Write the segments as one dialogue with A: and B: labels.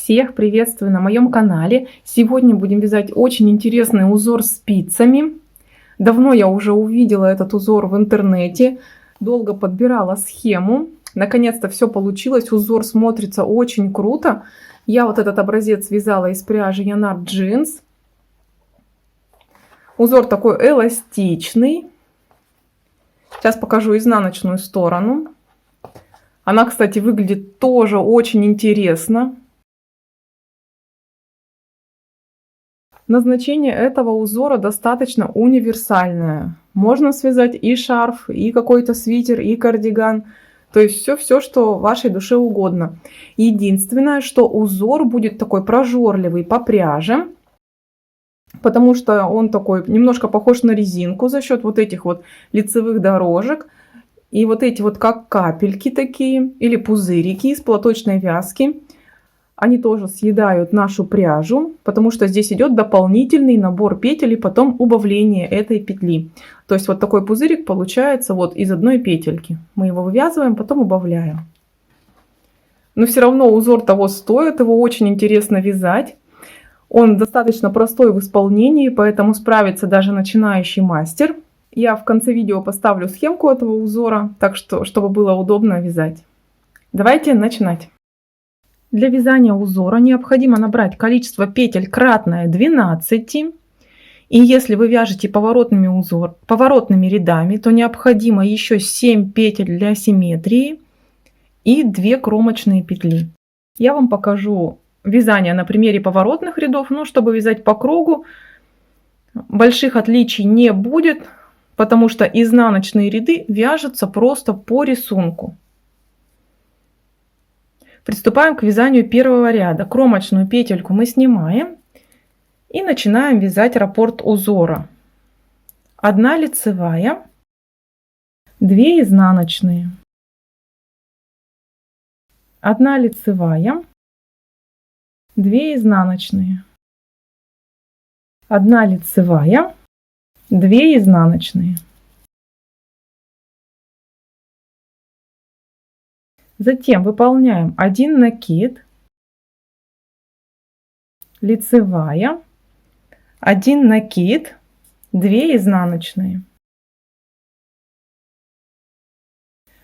A: Всех приветствую на моем канале. Сегодня будем вязать очень интересный узор спицами. Давно я уже увидела этот узор в интернете, долго подбирала схему. Наконец-то все получилось, узор смотрится очень круто. Я вот этот образец вязала из пряжи Янар Джинс. Узор такой эластичный. Сейчас покажу изнаночную сторону. Она, кстати, выглядит тоже очень интересно. Назначение этого узора достаточно универсальное. Можно связать и шарф, и какой-то свитер, и кардиган. То есть все, что вашей душе угодно. Единственное, что узор будет такой прожорливый по пряже, потому что он такой немножко похож на резинку за счет вот этих вот лицевых дорожек. И вот эти вот как капельки такие, или пузырики из платочной вязки, они тоже съедают нашу пряжу, потому что здесь идет дополнительный набор петель и потом убавление этой петли. То есть вот такой пузырик получается вот из одной петельки. Мы его вывязываем, потом убавляем. Но все равно узор того стоит, его очень интересно вязать. Он достаточно простой в исполнении, поэтому справится даже начинающий мастер. Я в конце видео поставлю схемку этого узора, так что, чтобы было удобно вязать. Давайте начинать. Для вязания узора необходимо набрать количество петель кратное 12. И если вы вяжете поворотными рядами, то необходимо еще 7 петель для симметрии и 2 кромочные петли. Я вам покажу вязание на примере поворотных рядов, но чтобы вязать по кругу, больших отличий не будет, потому что изнаночные ряды вяжутся просто по рисунку. Приступаем к вязанию первого ряда. Кромочную петельку мы снимаем и начинаем вязать раппорт узора. 1 лицевая, 2 изнаночные, 1 лицевая, 2 изнаночные, 1 лицевая, 2 изнаночные. Затем выполняем 1 накид, лицевая, 1 накид, 2 изнаночные.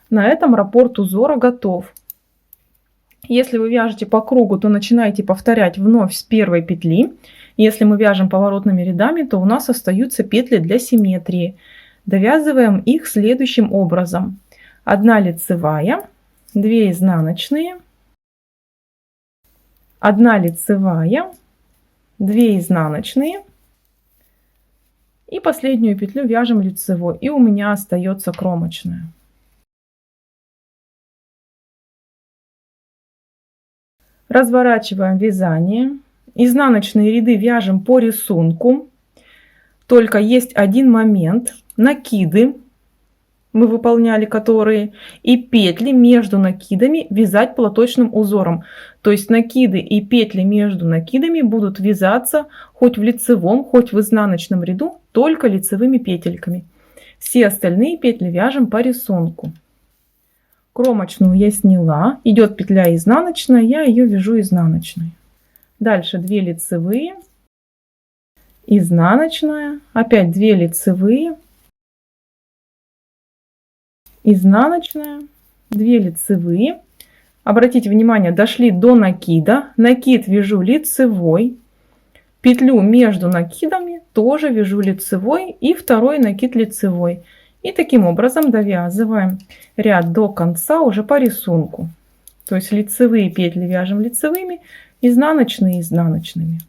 A: На этом раппорт узора готов. Если вы вяжете по кругу, то начинайте повторять вновь с первой петли. Если мы вяжем поворотными рядами, то у нас остаются петли для симметрии. Довязываем их следующим образом. 1 лицевая, 2 изнаночные, 1 лицевая, 2 изнаночные и последнюю петлю вяжем лицевой, и у меня остается кромочная. Разворачиваем вязание. Изнаночные ряды вяжем по рисунку, только есть один момент: накиды мы выполняли которые, и петли между накидами вязать платочным узором. То есть накиды и петли между накидами будут вязаться хоть в лицевом, хоть в изнаночном ряду, только лицевыми петельками. Все остальные петли вяжем по рисунку. Кромочную я сняла, идет петля изнаночная, я ее вяжу изнаночной. Дальше 2 лицевые, изнаночная, опять 2 лицевые, изнаночная, 2 лицевые. Обратите внимание, дошли до накида, накид вяжу лицевой, петлю между накидами тоже вяжу лицевой и второй накид лицевой. И таким образом довязываем ряд до конца уже по рисунку. То есть лицевые петли вяжем лицевыми, изнаночные изнаночными.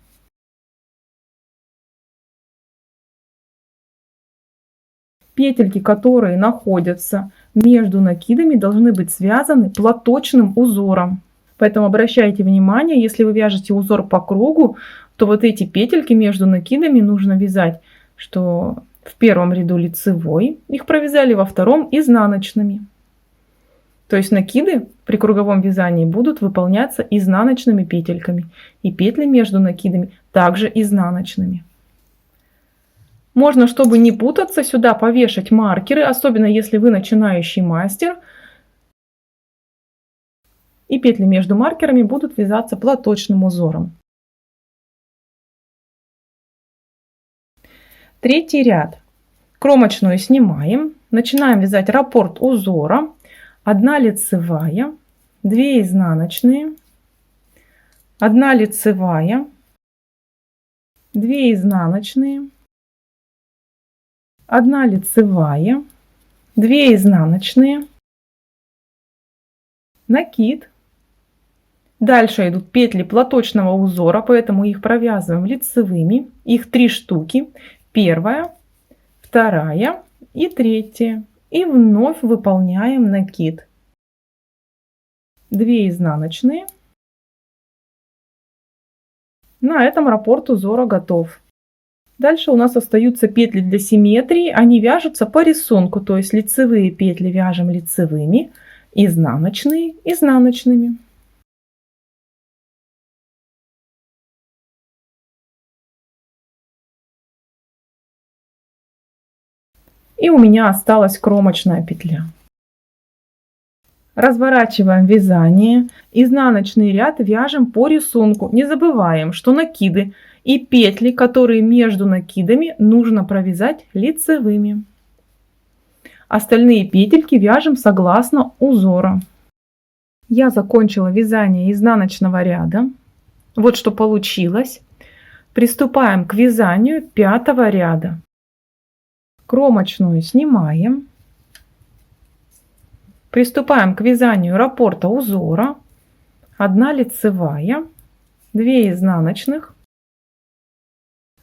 A: Петельки, которые находятся между накидами, должны быть связаны платочным узором. Поэтому обращайте внимание, если вы вяжете узор по кругу, то вот эти петельки между накидами нужно вязать, что в первом ряду лицевой, их провязали, во втором изнаночными. То есть накиды при круговом вязании будут выполняться изнаночными петельками, и петли между накидами также изнаночными. Можно, чтобы не путаться, сюда повешать маркеры, особенно если вы начинающий мастер. и петли между маркерами будут вязаться платочным узором. Третий ряд. Кромочную снимаем, начинаем вязать раппорт узора, 1 лицевая, 2 изнаночные, 1 лицевая, 2 изнаночные, 1 лицевая, 2 изнаночные, накид. Дальше идут петли платочного узора, поэтому их провязываем лицевыми. Их 3 штуки. Первая, вторая и третья. И вновь выполняем накид. 2 изнаночные. На этом раппорт узора готов. Дальше у нас остаются петли для симметрии. Они вяжутся по рисунку, то есть лицевые петли вяжем лицевыми, изнаночные изнаночными. И у меня осталась кромочная петля. Разворачиваем вязание. Изнаночный ряд вяжем по рисунку. Не забываем, что накиды и петли, которые между накидами, нужно провязать лицевыми. Остальные петельки вяжем согласно узора. Я закончила вязание изнаночного ряда. Вот что получилось. Приступаем к вязанию 5-го ряда. Кромочную снимаем. Приступаем к вязанию раппорта узора. 1 лицевая, 2 изнаночных,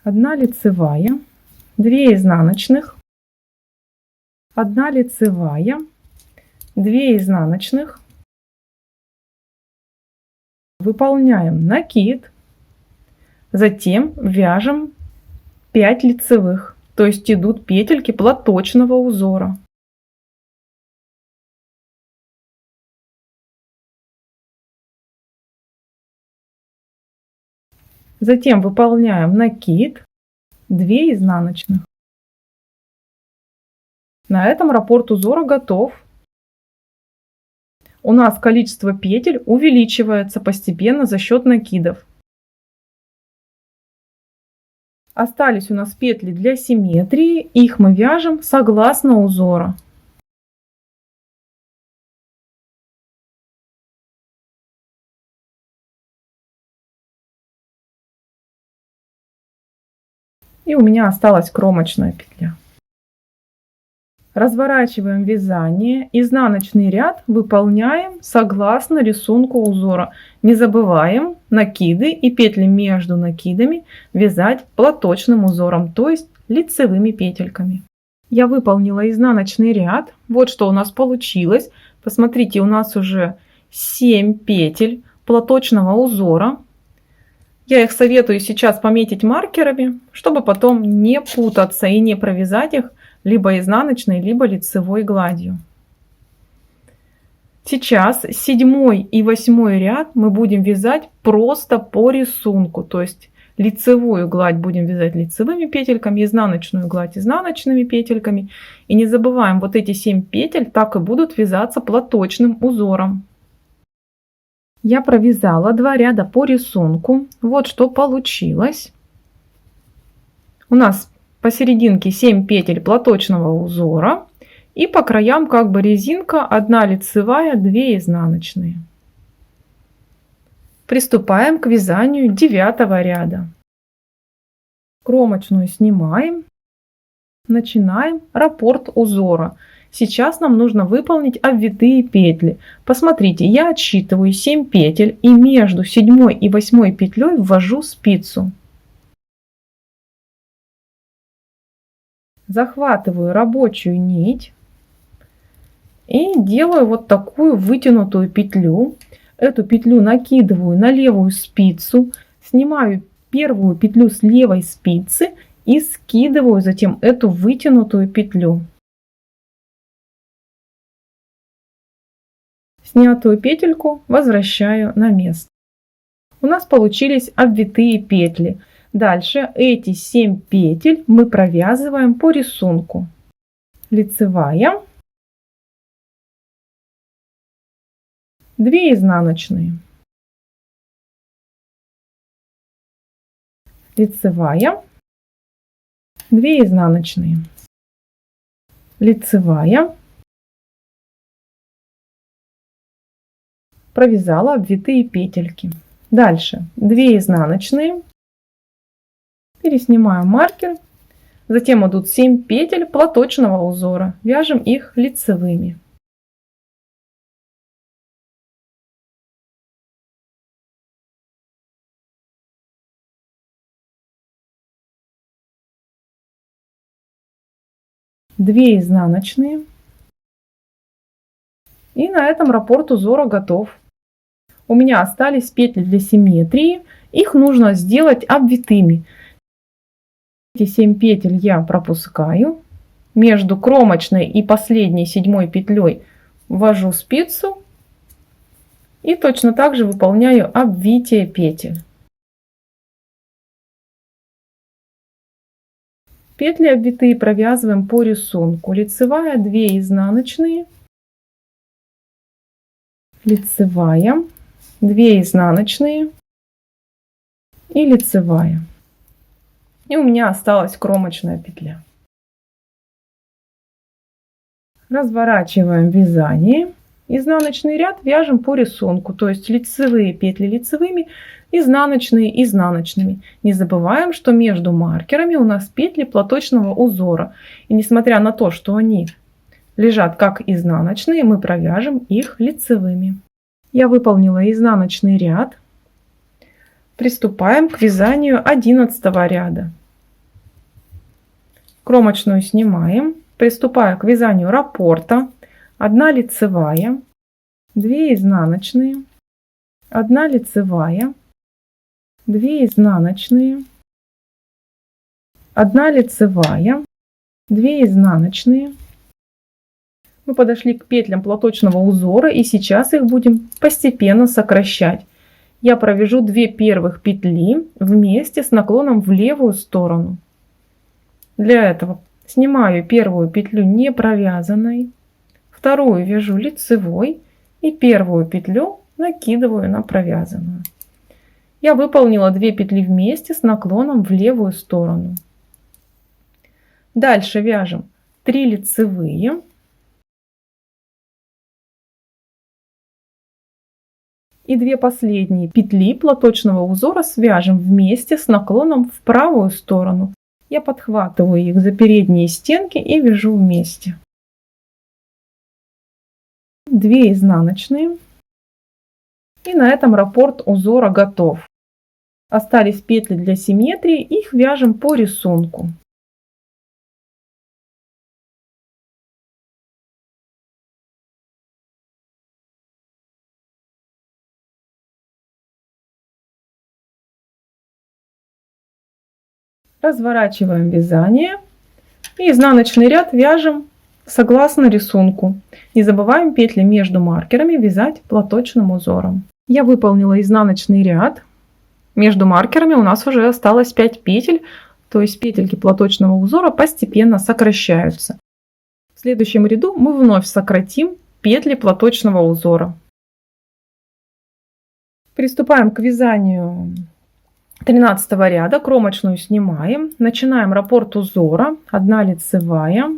A: 1 лицевая, 2 изнаночных, 1 лицевая, 2 изнаночных. Выполняем накид. Затем вяжем 5 лицевых. То есть идут петельки платочного узора. Затем выполняем накид, 2 изнаночных. На этом раппорт узора готов. У нас количество петель увеличивается постепенно за счет накидов. Остались у нас петли для симметрии, их мы вяжем согласно узора. И у меня осталась кромочная петля. Разворачиваем вязание. Изнаночный ряд выполняем согласно рисунку узора. Не забываем накиды и петли между накидами вязать платочным узором, то есть лицевыми петельками. Я выполнила изнаночный ряд. Вот что у нас получилось. Посмотрите, у нас уже 7 петель платочного узора. Я их советую сейчас пометить маркерами, чтобы потом не путаться и не провязать их либо изнаночной, либо лицевой гладью. Сейчас 7 и 8 ряд мы будем вязать просто по рисунку. То есть лицевую гладь будем вязать лицевыми петельками, изнаночную гладь изнаночными петельками. И не забываем, вот эти 7 петель так и будут вязаться платочным узором. Я провязала 2 ряда по рисунку. Вот что получилось. У нас посерединке 7 петель платочного узора. И по краям как бы резинка, 1 лицевая, 2 изнаночные. Приступаем к вязанию 9 ряда. Кромочную снимаем. Начинаем раппорт узора. Сейчас нам нужно выполнить обвитые петли. Посмотрите, я отсчитываю 7 петель и между 7 и 8 петлей ввожу спицу. Захватываю рабочую нить и делаю вот такую вытянутую петлю. Эту петлю накидываю на левую спицу, снимаю первую петлю с левой спицы и скидываю затем эту вытянутую петлю. Снятую петельку возвращаю на место. У нас получились обвитые петли. Дальше эти 7 петель мы провязываем по рисунку. Лицевая, 2 изнаночные, лицевая, 2 изнаночные, лицевая, провязала обвитые петельки. Дальше 2 изнаночные, переснимаю маркер, затем идут 7 петель платочного узора, вяжем их лицевыми. Две изнаночные. И на этом раппорт узора готов. У меня остались петли для симметрии. Их нужно сделать обвитыми. Эти 7 петель я пропускаю. Между кромочной и последней 7 петлей ввожу спицу. И точно так же выполняю обвитие петель. Петли обвитые провязываем по рисунку. Лицевая, 2 изнаночные, лицевая, 2 изнаночные и лицевая. И у меня осталась кромочная петля. Разворачиваем вязание. Изнаночный ряд вяжем по рисунку, то есть лицевые петли лицевыми, изнаночные изнаночными. Не забываем, что между маркерами у нас петли платочного узора. И несмотря на то, что они лежат как изнаночные, мы провяжем их лицевыми. Я выполнила изнаночный ряд. Приступаем к вязанию 11 ряда. Кромочную снимаем. Приступаю к вязанию раппорта. 1 лицевая, 2 изнаночные, 1 лицевая, 2 изнаночные, 1 лицевая, 2 изнаночные. Мы подошли к петлям платочного узора и сейчас их будем постепенно сокращать. Я провяжу 2 первых петли вместе с наклоном в левую сторону. Для этого снимаю первую петлю не провязанной. Вторую вяжу лицевой и первую петлю накидываю на провязанную. Я выполнила 2 петли вместе с наклоном в левую сторону. Дальше вяжем 3 лицевые. И 2 последние петли платочного узора свяжем вместе с наклоном в правую сторону. Я подхватываю их за передние стенки и вяжу вместе. 2 изнаночные. И на этом раппорт узора готов. Остались петли для симметрии, их вяжем по рисунку. Разворачиваем вязание и изнаночный ряд вяжем согласно рисунку. Не забываем петли между маркерами вязать платочным узором. Я выполнила изнаночный ряд. Между маркерами у нас уже осталось 5 петель, то есть петельки платочного узора постепенно сокращаются. В следующем ряду мы вновь сократим петли платочного узора. Приступаем к вязанию 13 ряда. Кромочную снимаем. Начинаем раппорт узора. 1 лицевая,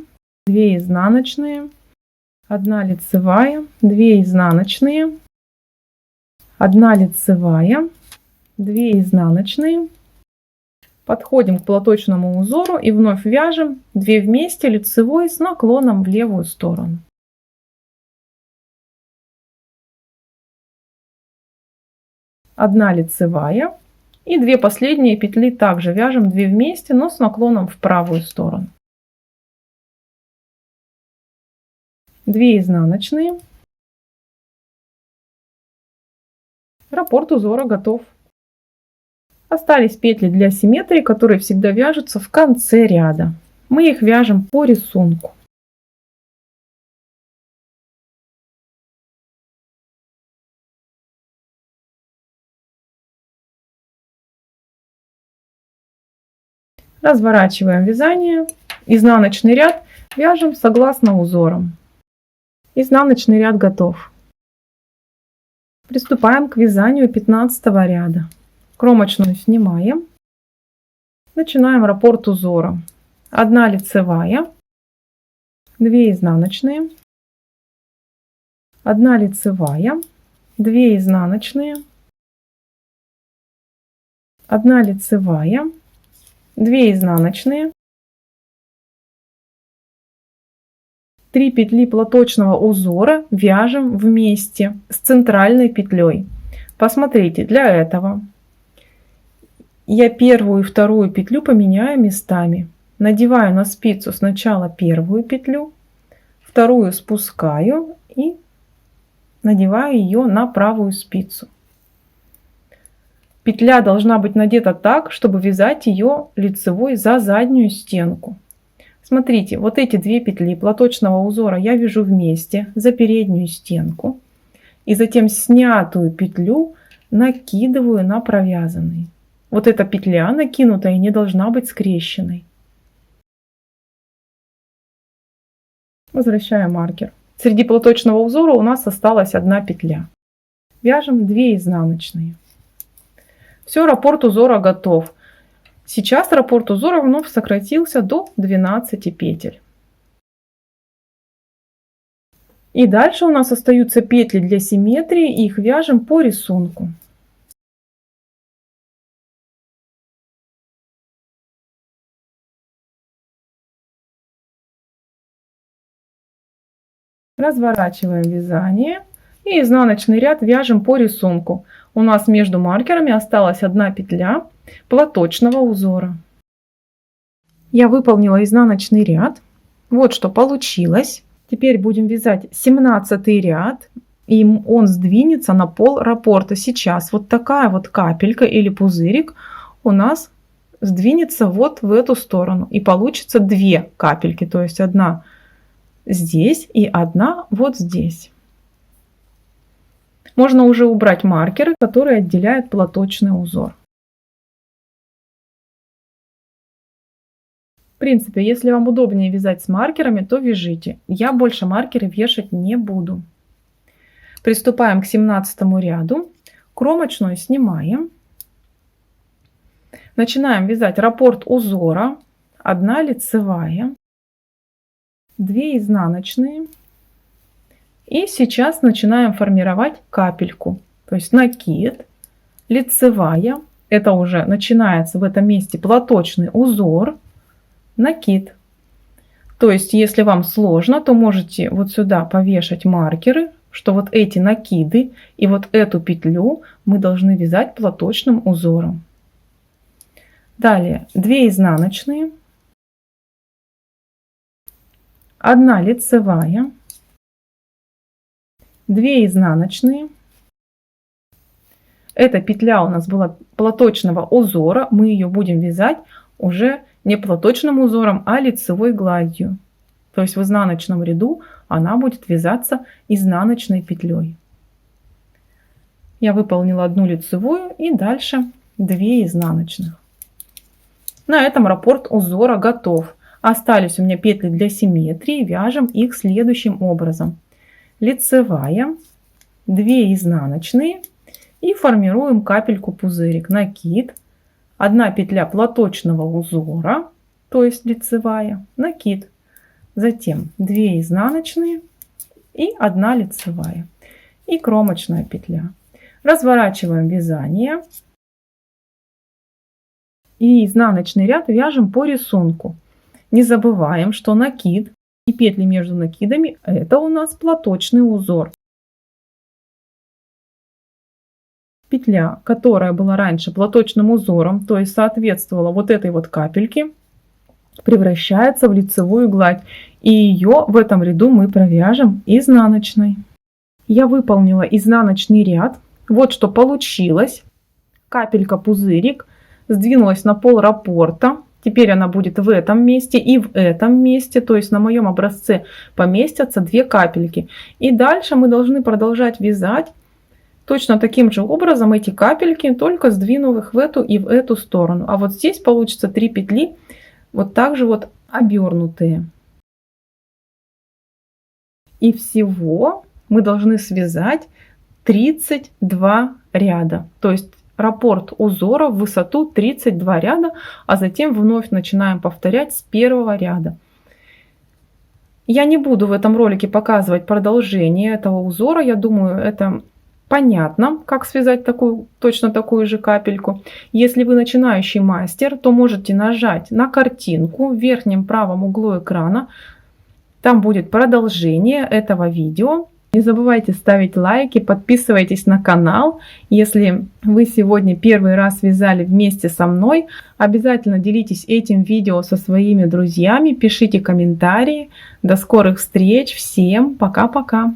A: 2 изнаночные, 1 лицевая, 2 изнаночные, 1 лицевая, 2 изнаночные. Подходим к платочному узору и вновь вяжем 2 вместе лицевой с наклоном в левую сторону. Одна лицевая и 2 последние петли также вяжем 2 вместе, но с наклоном в правую сторону. 2 изнаночные. Раппорт узора готов. Остались петли для симметрии, которые всегда вяжутся в конце ряда. Мы их вяжем по рисунку. Разворачиваем вязание. Изнаночный ряд вяжем согласно узорам. Изнаночный ряд готов. Приступаем к вязанию 15 ряда. Кромочную снимаем. Начинаем раппорт узора. 1 лицевая, 2 изнаночные, 1 лицевая, 2 изнаночные, 1 лицевая, 2 изнаночные, 3 петли платочного узора вяжем вместе с центральной петлей. Посмотрите, для этого я первую и вторую петлю поменяю местами. Надеваю на спицу сначала первую петлю, вторую спускаю и надеваю ее на правую спицу. Петля должна быть надета так, чтобы вязать ее лицевой за заднюю стенку. Смотрите, вот эти 2 петли платочного узора я вяжу вместе за переднюю стенку. И затем снятую петлю накидываю на провязанный. Вот эта петля накинутая не должна быть скрещенной. Возвращаем маркер. Среди платочного узора у нас осталась 1 петля. Вяжем 2 изнаночные. Все, раппорт узора готов. Сейчас раппорт узора вновь сократился до 12 петель. И дальше у нас остаются петли для симметрии, и их вяжем по рисунку. Разворачиваем вязание и изнаночный ряд вяжем по рисунку. У нас между маркерами осталась 1 петля платочного узора. Я выполнила изнаночный ряд. Вот что получилось. Теперь будем вязать 17 ряд, и он сдвинется на пол раппорта. Сейчас вот такая вот капелька или пузырик у нас сдвинется вот в эту сторону, и получится 2 капельки, то есть 1 здесь и 1 вот здесь. Можно уже убрать маркеры, которые отделяют платочный узор. В принципе, если вам удобнее вязать с маркерами, то вяжите. Я больше маркеры вешать не буду. Приступаем к 17 ряду. Кромочную снимаем. Начинаем вязать раппорт узора. 1 лицевая, 2 изнаночные. И сейчас начинаем формировать капельку. То есть накид, лицевая. Это уже начинается в этом месте платочный узор. Накид. То есть, если вам сложно, то можете вот сюда повешать маркеры, что вот эти накиды и вот эту петлю мы должны вязать платочным узором. Далее 2 изнаночные, 1 лицевая, 2 изнаночные. Эта петля у нас была платочного узора, мы ее будем вязать уже не платочным узором, а лицевой гладью. То есть в изнаночном ряду она будет вязаться изнаночной петлей. Я выполнила 1 лицевую и дальше 2 изнаночных. На этом раппорт узора готов. Остались у меня петли для симметрии, вяжем их следующим образом. Лицевая, 2 изнаночные и формируем капельку пузырик. Накид, 1 петля платочного узора, то есть лицевая, накид, затем 2 изнаночные и 1 лицевая и кромочная петля. Разворачиваем вязание и изнаночный ряд вяжем по рисунку. Не забываем, что накид и петли между накидами — это у нас платочный узор. Петля, которая была раньше платочным узором, то есть соответствовала вот этой вот капельке, превращается в лицевую гладь. И ее в этом ряду мы провяжем изнаночной. Я выполнила изнаночный ряд. Вот что получилось. Капелька пузырик сдвинулась на пол раппорта. Теперь она будет в этом месте и в этом месте. То есть на моем образце поместятся 2 капельки. И дальше мы должны продолжать вязать точно таким же образом эти капельки, только сдвинув их в эту и в эту сторону. А вот здесь получится 3 петли, вот так же вот обернутые. И всего мы должны связать 32 ряда. То есть раппорт узора в высоту 32 ряда, а затем вновь начинаем повторять с первого ряда. Я не буду в этом ролике показывать продолжение этого узора. Я думаю, это понятно, как связать точно такую же капельку. Если вы начинающий мастер, то можете нажать на картинку в верхнем правом углу экрана. Там будет продолжение этого видео. Не забывайте ставить лайки, подписывайтесь на канал. Если вы сегодня первый раз вязали вместе со мной, обязательно делитесь этим видео со своими друзьями, пишите комментарии. До скорых встреч, всем пока-пока!